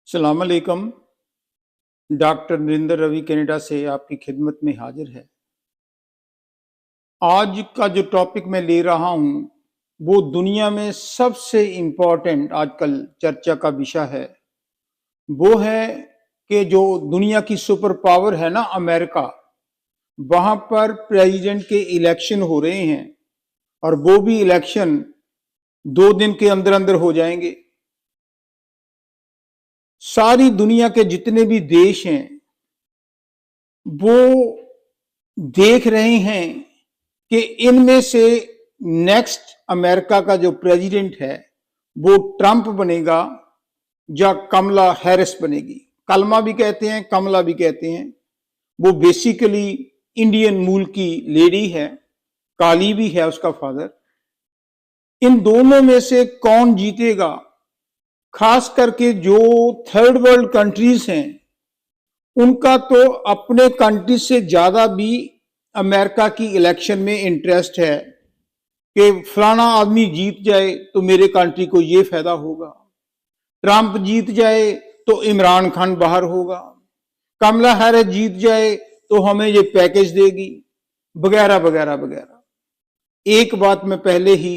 सलाम अलैकुम। Doctor Narendra Ravi Canada से आपकी खिदमत में हाजिर है। आज का जो टॉपिक मैं ले रहा हूं वो दुनिया में सबसे इम्पोर्टेंट आजकल चर्चा का विषय है। वो है कि जो दुनिया की सुपर पावर है ना अमेरिका, वहां पर प्रेसिडेंट के इलेक्शन हो रहे हैं और वो भी इलेक्शन 2 दिन के अंदर अंदर हो जाएंगे। सारी दुनिया के जितने भी देश हैं वो देख रहे हैं कि इनमें से नेक्स्ट अमेरिका का जो प्रेसिडेंट है वो ट्रंप बनेगा या कमला हैरिस बनेगी। कलमा भी कहते हैं, कमला भी कहते हैं। वो बेसिकली इंडियन मूल की लेडी है, काली भी है उसका फादर। इन दोनों में से कौन जीतेगा? खास करके जो थर्ड वर्ल्ड कंट्रीज हैं उनका तो अपने कंट्री से ज्यादा भी अमेरिका की इलेक्शन में इंटरेस्ट है कि फलाना आदमी जीत जाए तो मेरे कंट्री को ये फायदा होगा, ट्रंप जीत जाए तो इमरान खान बाहर होगा, कमला हैरिस जीत जाए तो हमें ये पैकेज देगी, वगैरह वगैरह वगैरह। एक बात मैं पहले ही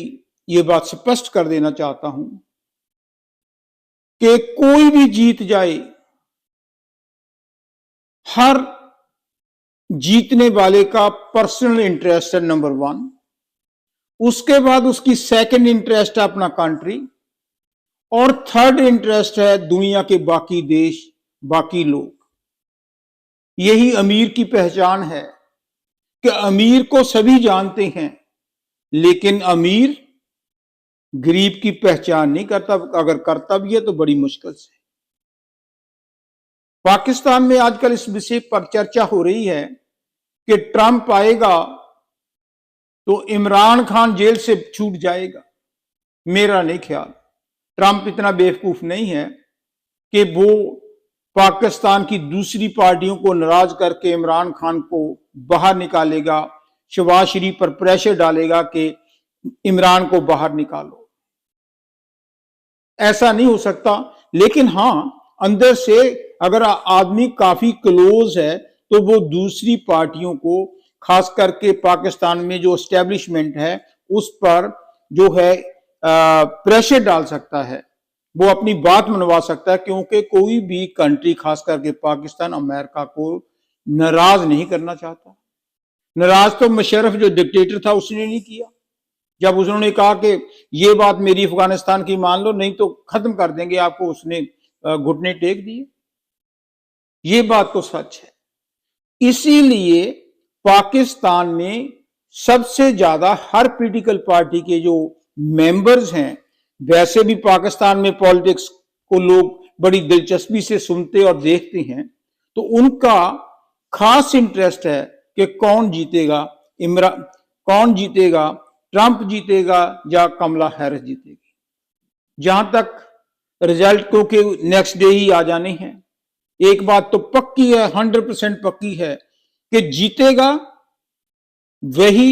ये बात स्पष्ट कर देना चाहता हूं कि कोई भी जीत जाए, हर जीतने वाले का पर्सनल इंटरेस्ट है नंबर 1। उसके बाद उसकी सेकंड इंटरेस्ट है अपना कंट्री, और थर्ड इंटरेस्ट है दुनिया के बाकी देश, बाकी लोग। यही अमीर की पहचान है कि अमीर को सभी जानते हैं लेकिन अमीर गरीब की पहचान नहीं करता, अगर करता भी है तो बड़ी मुश्किल से। पाकिस्तान में आजकल इस विषय पर चर्चा हो रही है कि ट्रंप आएगा तो इमरान खान जेल से छूट जाएगा। मेरा नहीं ख्याल, ट्रंप इतना बेवकूफ नहीं है कि वो पाकिस्तान की दूसरी पार्टियों को नाराज करके इमरान खान को बाहर निकालेगा, शहबाज शरीफ पर प्रेशर डालेगा कि इमरान को बाहर निकालो। ऐसा नहीं हो सकता। लेकिन हां, अंदर से अगर आदमी काफी क्लोज है तो वो दूसरी पार्टियों को, खास करके पाकिस्तान में जो एस्टेब्लिशमेंट है उस पर जो है प्रेशर डाल सकता है, वो अपनी बात मनवा सकता है। क्योंकि कोई भी कंट्री, खास करके पाकिस्तान, अमेरिका को नाराज नहीं करना चाहता। नाराज तो मुशर्रफ जो डिक्टेटर था उसने नहीं किया। जब उन्होंने कहा कि ये बात मेरी अफगानिस्तान की मान लो नहीं तो खत्म कर देंगे आपको, उसने घुटने टेक दिए। ये बात तो सच है। इसीलिए पाकिस्तान में सबसे ज्यादा हर पॉलिटिकल पार्टी के जो मेंबर्स हैं, वैसे भी पाकिस्तान में पॉलिटिक्स को लोग बड़ी दिलचस्पी से सुनते और देखते हैं, तो उनका खास इंटरेस्ट है कि कौन जीतेगा, कौन जीतेगा, ट्रंप जीतेगा या कमला हैरिस जीतेगी। जहां तक रिजल्ट को के नेक्स्ट डे ही आ जाने हैं, एक बात तो पक्की है, 100% पक्की है कि जीतेगा वही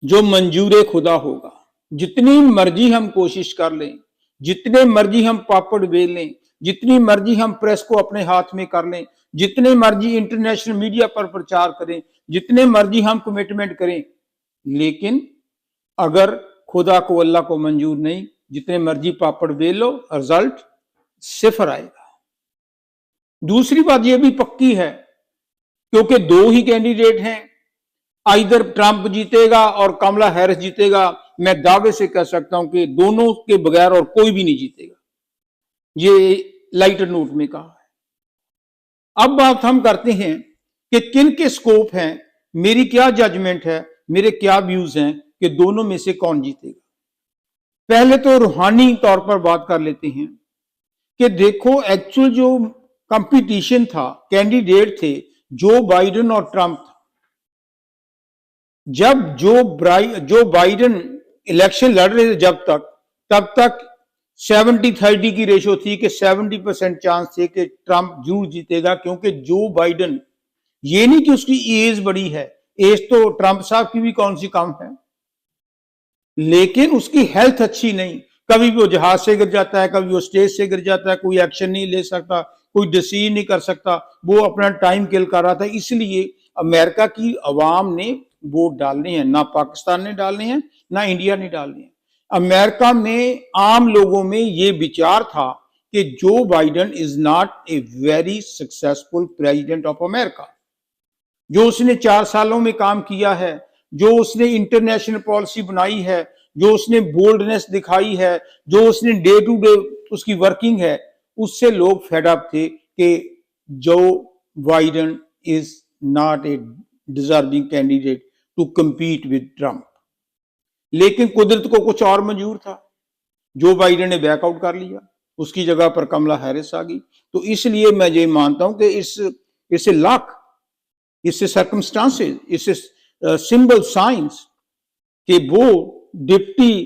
जो मंजूर खुदा होगा। जितनी मर्जी हम कोशिश कर लें, जितने मर्जी हम पापड़ बेल लें, जितनी मर्जी हम प्रेस को अपने हाथ में कर लें, जितने मर्जी इंटरनेशनल मीडिया पर प्रचार करें, जितने मर्जी हम कमिटमेंट करें, लेकिन अगर खुदा को, अल्लाह को मंजूर नहीं, जितने मर्जी पापड़ बेल लो, रिजल्ट सिफर आएगा। दूसरी बात यह भी पक्की है, क्योंकि 2 ही कैंडिडेट हैं, आइदर ट्रंप जीतेगा और कमला हैरिस जीतेगा। मैं दावे से कह सकता हूं कि दोनों के बगैर और कोई भी नहीं जीतेगा। ये लाइटर नोट में कहा है। अब बात हम करते हैं कि किन के स्कोप हैं, मेरी क्या जजमेंट है, मेरे क्या व्यूज हैं कि दोनों में से कौन जीतेगा। पहले तो रूहानी तौर पर बात कर लेते हैं कि देखो, एक्चुअल जो कंपटीशन था, कैंडिडेट थे जो बाइडेन और ट्रंप था। जब जो बाइडेन इलेक्शन लड़ रहे थे तब तक 70-30 की रेशो थी कि 70% चांस थे कि ट्रंप जरूर जीतेगा। क्योंकि जो बाइडेन, ये नहीं कि उसकी एज बड़ी है, एज तो ट्रंप साहब की भी कौन सी कम है, लेकिन उसकी हेल्थ अच्छी नहीं, कभी वो जहाज से गिर जाता है, कभी वो स्टेज से गिर जाता है, कोई एक्शन नहीं ले सकता, कोई डिसीजन नहीं कर सकता, वो अपना टाइम किल कर रहा था। इसलिए अमेरिका की अवाम ने वोट डालने हैं, ना पाकिस्तान ने डालने हैं, ना इंडिया ने डालने हैं। अमेरिका में आम लोगों में ये विचार था कि Joe Biden is not a very successful president of America. जो उसने 4 सालों में काम किया है, जो उसने इंटरनेशनल पॉलिसी बनाई है, जो उसने बोल्डनेस दिखाई है, जो उसने डे टू डे उसकी वर्किंग है, उससे लोग फेड अप थे कि Joe Biden is not a deserving candidate to compete with Trump. लेकिन कुदरत को कुछ और मंजूर था, जो बाइडेन ने बैकआउट कर लिया, उसकी जगह पर कमला हैरिस आ गई। तो इसलिए मैं ये मानता हूं कि इससे लक, इससे सर्कमस्टांसेस, इससे सिंबल साइंस कि वो डिप्टी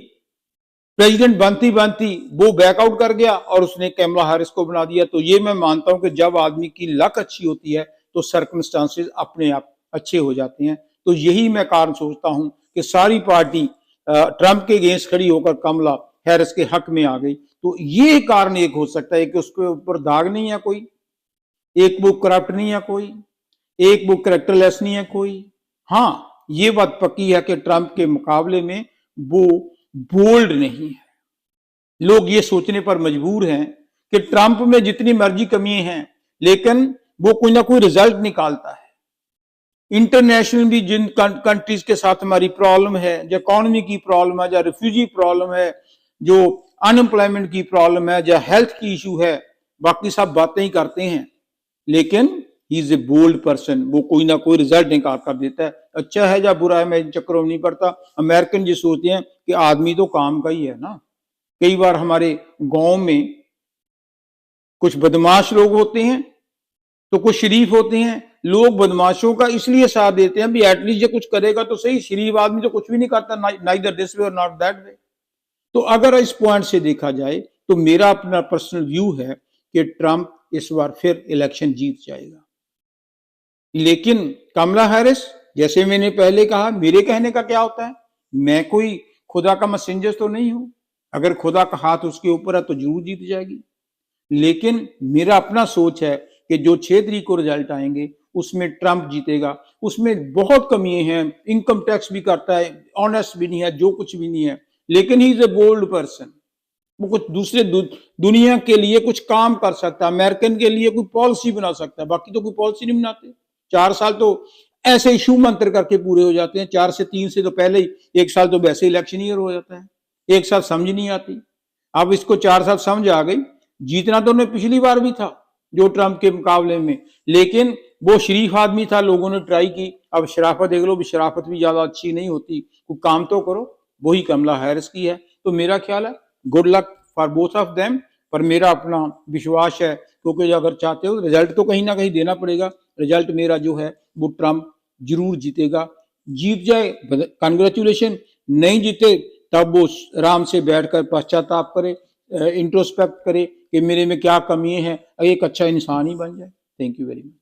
प्रेसिडेंट बनती बनती वो बैकआउट कर गया और उसने कमला हैरिस को बना दिया। तो ये मैं मानता हूं कि जब आदमी की लक अच्छी होती है तो सर्कमस्टांसेस अपने आप अच्छे हो जाते हैं। तो यही मैं कारण सोचता हूं कि सारी पार्टी ट्रंप के अगेंस्ट खड़ी होकर कमला हैरिस के हक में आ गई। तो ये कारण एक हो सकता है कि उसके ऊपर दाग नहीं है कोई, एक वो करप्ट नहीं है कोई, एक वो करेक्टरलेस नहीं है कोई। हाँ, ये बात पक्की है कि ट्रंप के मुकाबले में वो बोल्ड नहीं है। लोग ये सोचने पर मजबूर हैं कि ट्रंप में जितनी मर्जी कमी हैं, लेकिन वो कोई ना कोई रिजल्ट निकालता है। इंटरनेशनल भी जिन कंट्रीज के साथ हमारी प्रॉब्लम है, जो इकोनॉमी की प्रॉब्लम है, जो रिफ्यूजी प्रॉब्लम है, जो अनएम्प्लॉयमेंट की प्रॉब्लम है, जो हेल्थ की इशू है, बाकी सब बातें ही करते हैं, लेकिन he is a bold person. वो कोई ना कोई रिजल्ट निकाल कर देता है। अच्छा है या बुरा है मैं इन चक्करों में नहीं पड़ता। अमेरिकन ये सोचते हैं कि आदमी तो काम का ही है ना। कई बार हमारे गांव में कुछ बदमाश लोग होते हैं तो कुछ शरीफ होते हैं। लोग बदमाशों का इसलिए साथ देते हैं भी एटलीस्ट ये कुछ करेगा तो सही, शरीफ आदमी तो कुछ भी नहीं करता, नाइदर दिस वे और नॉट दैट वे। तो अगर इस पॉइंट से देखा जाए तो मेरा अपना पर्सनल व्यू है कि ट्रंप इस बार फिर इलेक्शन जीत जाएगा। लेकिन कमला हैरिस, जैसे मैंने पहले कहा, मेरे कहने का क्या होता है, मैं कोई खुदा का मैसेंजर तो नहीं हूं। अगर खुदा का हाथ उसके ऊपर है तो जरूर जीत जाएगी। लेकिन मेरा अपना सोच है कि जो 6 तारीख को रिजल्ट आएंगे उसमें ट्रंप जीतेगा। उसमें बहुत कमियां हैं, इनकम टैक्स भी करता है, ऑनेस्ट भी नहीं है, जो कुछ भी नहीं है, लेकिन he is a bold person. वो कुछ दूसरे दुनिया के लिए कुछ काम कर सकता है, अमेरिकन के लिए कोई पॉलिसी बना सकता है। बाकी तो कोई पॉलिसी नहीं बनाते। 4 साल तो ऐसे इशू मंत्र करके पूरे हो जाते हैं। 4 से 3 से तो पहले ही 1 साल तो वैसे इलेक्शन ईयर हो जाता है। 1 साल समझ नहीं आती। अब इसको 4 साल समझ आ गई। जीतना तो उन्हें पिछली बार भी था जो ट्रंप के मुकाबले में, लेकिन वो शरीफ आदमी था, लोगों ने ट्राई की। अब शराफत देख लो, शराफत भी ज्यादा अच्छी नहीं होती, कोई काम तो करो। वही कमला हैरिस की है। तो मेरा ख्याल है good luck for both of them. पर मेरा अपना विश्वास है, क्योंकि अगर चाहते हो रिजल्ट तो कहीं ना कहीं देना पड़ेगा। रिजल्ट मेरा जो है वो ट्रंप जरूर जीतेगा। जीत जाए कंग्रेचुलेशन, नहीं जीते तब वो आराम से बैठकर पश्चाताप करे, इंट्रोस्पेक्ट करे कि मेरे में क्या कमी है, एक अच्छा इंसान ही बन जाए। Thank you very much.